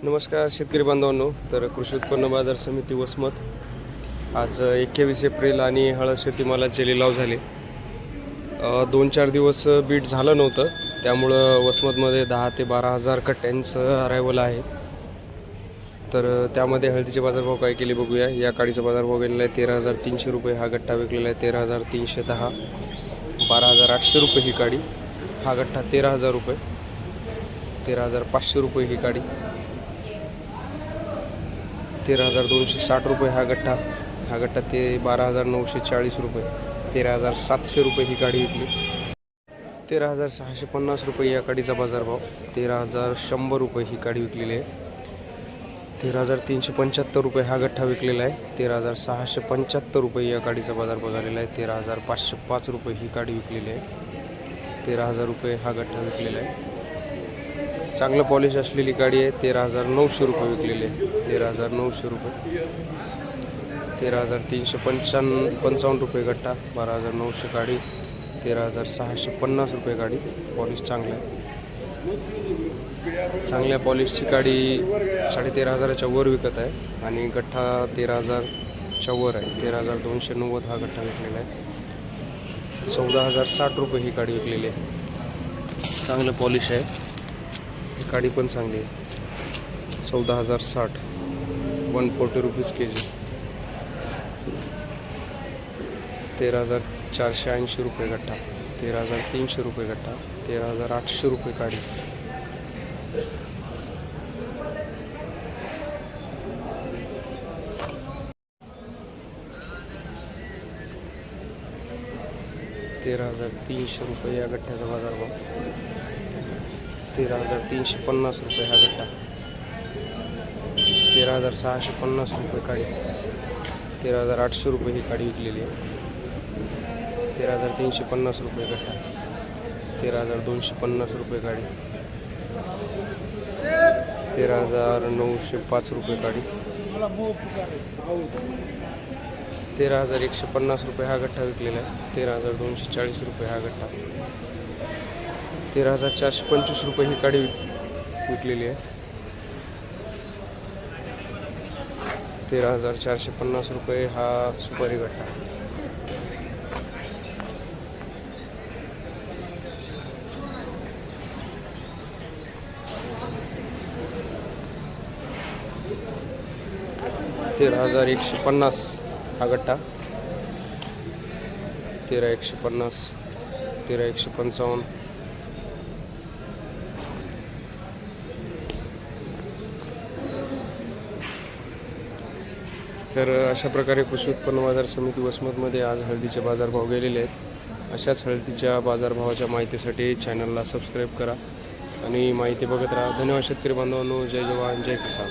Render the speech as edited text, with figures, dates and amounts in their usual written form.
नमस्कार शेतकरी बांधवांनो. तर कृषी उत्पन्न बाजार समिती वसमत आज 21 एप्रिल आणि हळद शेतीमालाचे लिलाव झाले. 2-4 दिवस बीट झालं नव्हतं, त्यामुळं वसमतमध्ये 10 ते 12 हजार कट्ट्यांचं अरायवल आहे. तर त्यामध्ये हळदीचे बाजारभाव काय केले बघूया. या काडीचा बाजारभाव गेलेला आहे 13,300 रुपये. हा गट्टा विकलेला आहे 13,310. 12,800 रुपये ही काडी. हा गट्टा 13,000 रुपये. 13,500 रुपये ही काडी. 13,260 रुपये हा गट्टा. हा गट्टा ते 12,940 रुपये. 13,700 रुपये ही गाडी विकली. 13,650 रुपये या गाडीचा बाजारभाव. 13,100 रुपये ही गाडी विकलेली आहे. 13,375 रुपये हा गठ्ठा विकलेला आहे. 13,675 रुपये या गाडीचा बाजारभाव झालेला आहे. 13,505 रुपये ही गाडी विकलेली आहे. 13,000 रुपये हा गठ्ठा विकलेला आहे. चांगलं पॉलिश असलेली गाडी आहे. 13,900 रुपये विकलेली आहे. 13,900 रुपये. 13,355 रुपये गट्टा. 12,900 गाडी. 13,650 रुपये गाडी. पॉलिश चांगलं आहे. चांगल्या पॉलिशची गाडी 13,500च्या वर विकत आहे आणि गठ्ठा 13,000च्या वर आहे. 13,290 हा गठ्ठा विकलेला आहे. 14,060 रुपये ही गाडी विकलेली आहे. चांगलं पॉलिश आहे. ही गाडी पण चांगली आहे. 14,060. 140 रुपीज के-जी. 13,480 रुपये गट्टा. 13,300 रुपये गट्टा. 13,800 रुपये गाडी. ₹13,300 रुपये या गठ्ठ्याचा बाजारभाव. 13,350 रुपये हा गट्टा. 13,650 रुपये गाडी. 13,800 रुपये ही गाडी विकलेली आहे. 13,350 रुपये गट्टा. 13,250 रुपये गाडी. 13,905 रुपये गाडी. 13,150 रुपये हा गठ्ठा विकलेला आहे. 13,240 रुपये हा गट्ठा. 13,425 रुपये ही गाडी विकलेली आहे. 13,450 रुपये हा सुपारी गट्टा. 13,150 हा गट्टा. 13,150. 13,155. तर अशा प्रकारे कृषी उत्पन्न बाजार समिती वसमतमध्ये आज हळदीचे बाजारभाव गेलेले आहेत. अशाच हळदीच्या बाजारभावाच्या माहितीसाठी चॅनलला सबस्क्राईब करा आणि माहिती बघत राहा. धन्यवाद शेतकरी बांधवांनो. जय जवान जय किसान.